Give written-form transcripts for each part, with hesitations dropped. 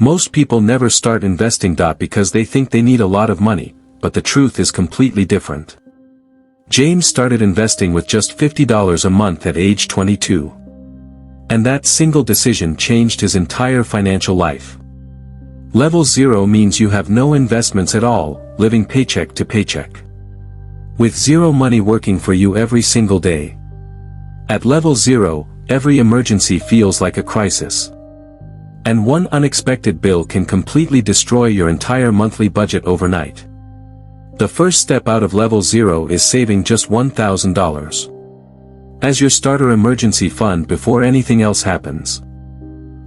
Most people never start investing. Because they think they need a lot of money, but the truth is completely different. James started investing with just $50 a month at age 22. And that single decision changed his entire financial life. Level 0 means you have no investments at all, living paycheck to paycheck. With zero money working for you every single day. At level 0, every emergency feels like a crisis. And one unexpected bill can completely destroy your entire monthly budget overnight. The first step out of level 0 is saving just $1,000 as your starter emergency fund before anything else happens.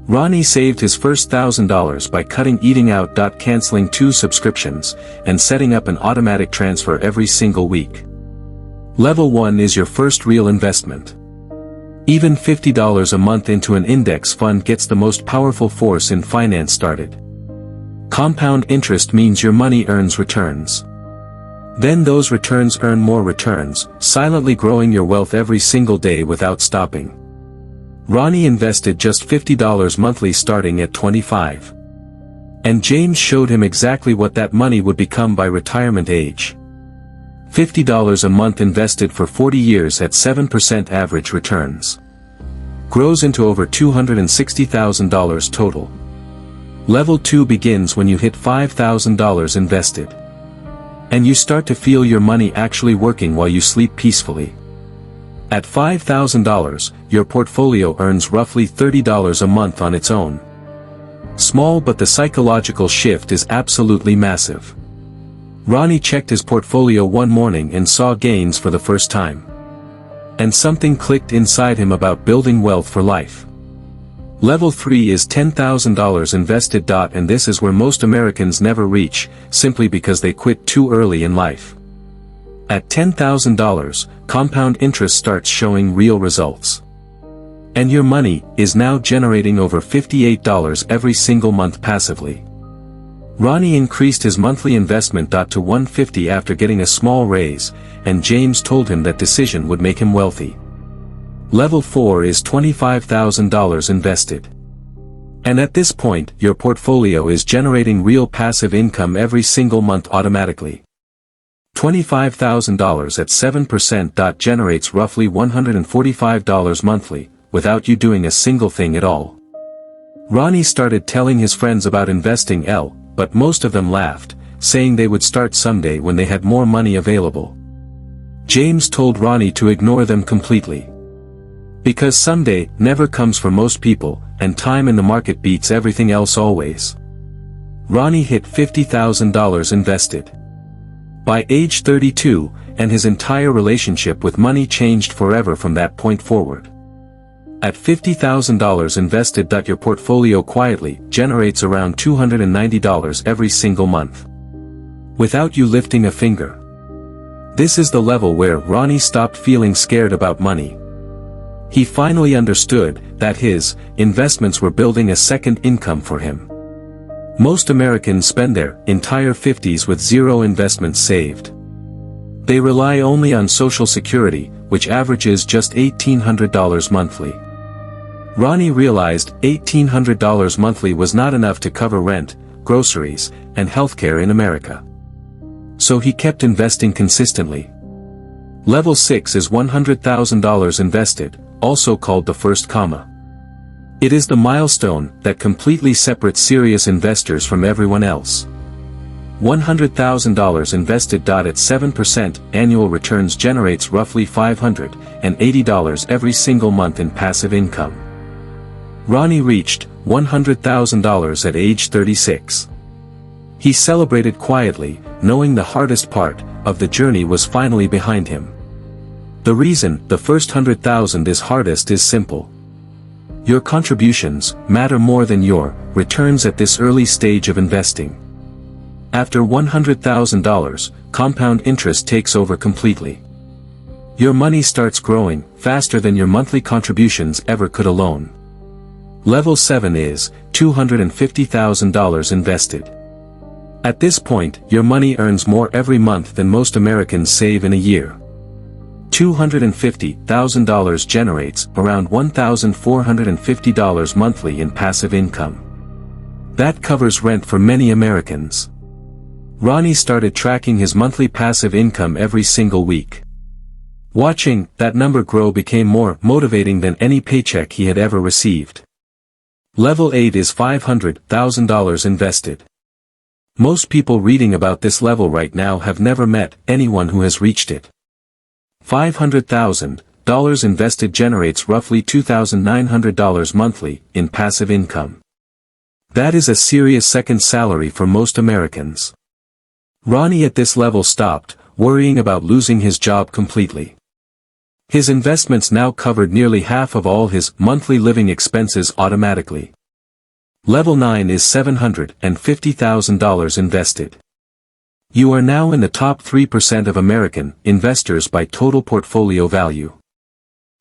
Rony saved his first $1,000 by cutting eating out. Canceling 2 subscriptions, and setting up an automatic transfer every single week. Level 1 is your first real investment. Even $50 a month into an index fund gets the most powerful force in finance started. Compound interest means your money earns returns. Then those returns earn more returns, silently growing your wealth every single day without stopping. Rony invested just $50 monthly starting at 25. And James showed him exactly what that money would become by retirement age. $50 a month invested for 40 years at 7% average returns. Grows into over $260,000 total. Level 2 begins when you hit $5,000 invested. And you start to feel your money actually working while you sleep peacefully. At $5,000, your portfolio earns roughly $30 a month on its own. Small, but the psychological shift is absolutely massive. Rony checked his portfolio one morning and saw gains for the first time. And something clicked inside him about building wealth for life. Level 3 is $10,000 invested. And this is where most Americans never reach, simply because they quit too early in life. At $10,000, compound interest starts showing real results. And your money is now generating over $58 every single month passively. Rony increased his monthly investment to $150 after getting a small raise, and James told him that decision would make him wealthy. Level 4 is $25,000 invested. And at this point, your portfolio is generating real passive income every single month automatically. $25,000 at 7% generates roughly $145 monthly, without you doing a single thing at all. Rony started telling his friends about investing, but most of them laughed, saying they would start someday when they had more money available. James told Rony to ignore them completely. Because someday never comes for most people, and time in the market beats everything else always. Rony hit $50,000 invested. By age 32, and his entire relationship with money changed forever from that point forward. At $50,000 invested, your portfolio quietly generates around $290 every single month. Without you lifting a finger. This is the level where Rony stopped feeling scared about money. He finally understood that his investments were building a second income for him. Most Americans spend their entire 50s with zero investments saved. They rely only on Social Security, which averages just $1,800 monthly. Rony realized $1,800 monthly was not enough to cover rent, groceries, and healthcare in America. So he kept investing consistently. Level 6 is $100,000 invested, also called the first comma. It is the milestone that completely separates serious investors from everyone else. $100,000 invested. At 7% annual returns generates roughly $580 every single month in passive income. Rony reached $100,000 at age 36. He celebrated quietly, knowing the hardest part of the journey was finally behind him. The reason the first $100,000 is hardest is simple. Your contributions matter more than your returns at this early stage of investing. After $100,000, compound interest takes over completely. Your money starts growing faster than your monthly contributions ever could alone. Level 7 is $250,000 invested. At this point, your money earns more every month than most Americans save in a year. $250,000 generates around $1,450 monthly in passive income. That covers rent for many Americans. Rony started tracking his monthly passive income every single week. Watching that number grow became more motivating than any paycheck he had ever received. Level 8 is $500,000 invested. Most people reading about this level right now have never met anyone who has reached it. $500,000 invested generates roughly $2,900 monthly in passive income. That is a serious second salary for most Americans. Rony at this level stopped worrying about losing his job completely. His investments now covered nearly half of all his monthly living expenses automatically. Level 9 is $750,000 invested. You are now in the top 3% of American investors by total portfolio value.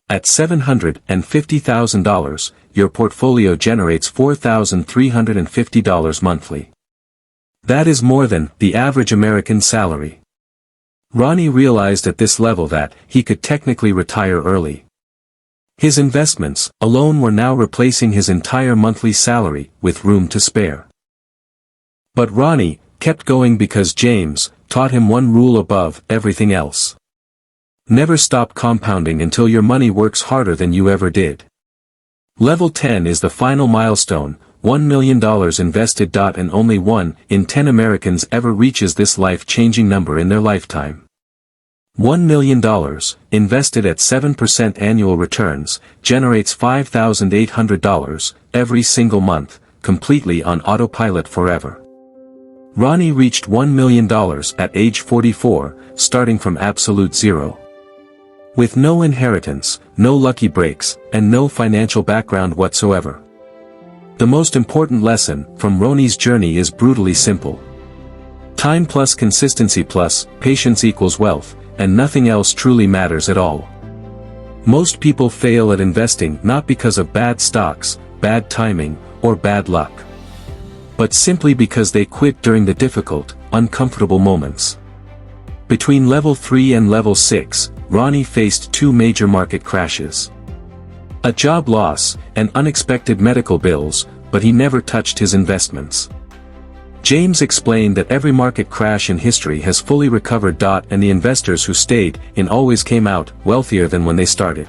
At $750,000, your portfolio generates $4,350 monthly. That is more than the average American salary. Rony realized at this level that he could technically retire early. His investments alone were now replacing his entire monthly salary with room to spare. But Rony kept going because James taught him one rule above everything else. Never stop compounding until your money works harder than you ever did. Level 10 is the final milestone, $1 million invested. And only 1 in 10 Americans ever reaches this life-changing number in their lifetime. $1 million, invested at 7% annual returns, generates $5,800 every single month, completely on autopilot forever. Rony reached $1 million at age 44, starting from absolute zero. With no inheritance, no lucky breaks, and no financial background whatsoever. The most important lesson from Rony's journey is brutally simple. Time plus consistency plus patience equals wealth, and nothing else truly matters at all. Most people fail at investing not because of bad stocks, bad timing, or bad luck. But simply because they quit during the difficult, uncomfortable moments. Between level 3 and level 6, Rony faced 2 major market crashes. A job loss, and unexpected medical bills, but he never touched his investments. James explained that every market crash in history has fully recovered. And the investors who stayed in always came out wealthier than when they started.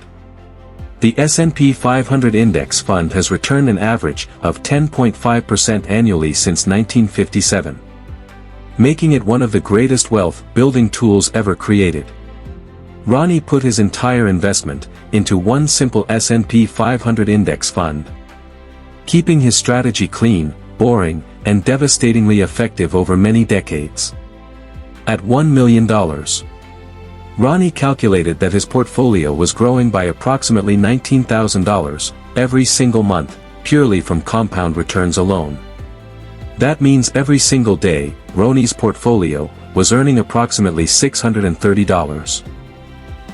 The S&P 500 index fund has returned an average of 10.5% annually since 1957. Making it one of the greatest wealth-building tools ever created. Rony put his entire investment into one simple S&P 500 index fund. Keeping his strategy clean, boring, and devastatingly effective over many decades. At $1 million. Rony calculated that his portfolio was growing by approximately $19,000 every single month, purely from compound returns alone. That means every single day, Rony's portfolio was earning approximately $630.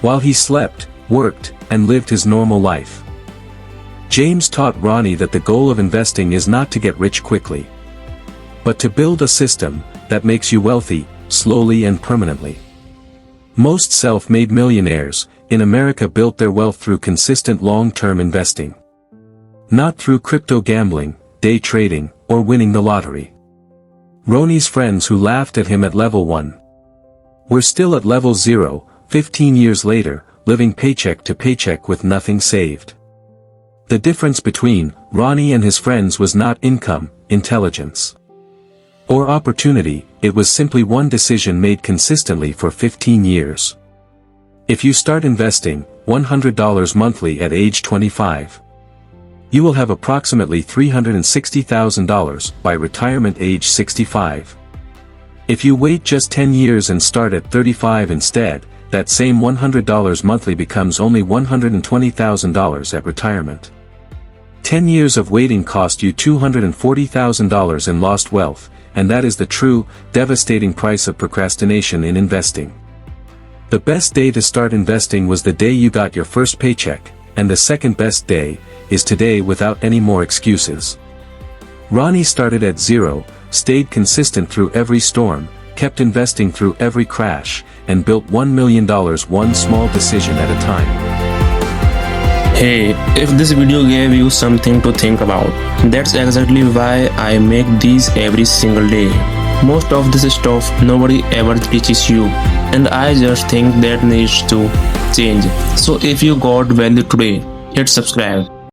While he slept, worked, and lived his normal life. James taught Rony that the goal of investing is not to get rich quickly, but to build a system that makes you wealthy, slowly and permanently. Most self-made millionaires in America built their wealth through consistent long-term investing. Not through crypto gambling, day trading, or winning the lottery. Rony's friends who laughed at him at level 1 were still at level 0, 15 years later, living paycheck to paycheck with nothing saved. The difference between Rony and his friends was not income, intelligence, or opportunity, it was simply one decision made consistently for 15 years. If you start investing $100 monthly at age 25, you will have approximately $360,000 by retirement age 65. If you wait just 10 years and start at 35 instead, that same $100 monthly becomes only $120,000 at retirement. 10 years of waiting cost you $240,000 in lost wealth, and that is the true, devastating price of procrastination in investing. The best day to start investing was the day you got your first paycheck, and the second best day is today without any more excuses. Rony started at 0, stayed consistent through every storm, kept investing through every crash, and built $1 million one small decision at a time. Hey, if this video gave you something to think about, that's exactly why I make these every single day. Most of this stuff nobody ever teaches you, and I just think that needs to change. So if you got value today, hit subscribe.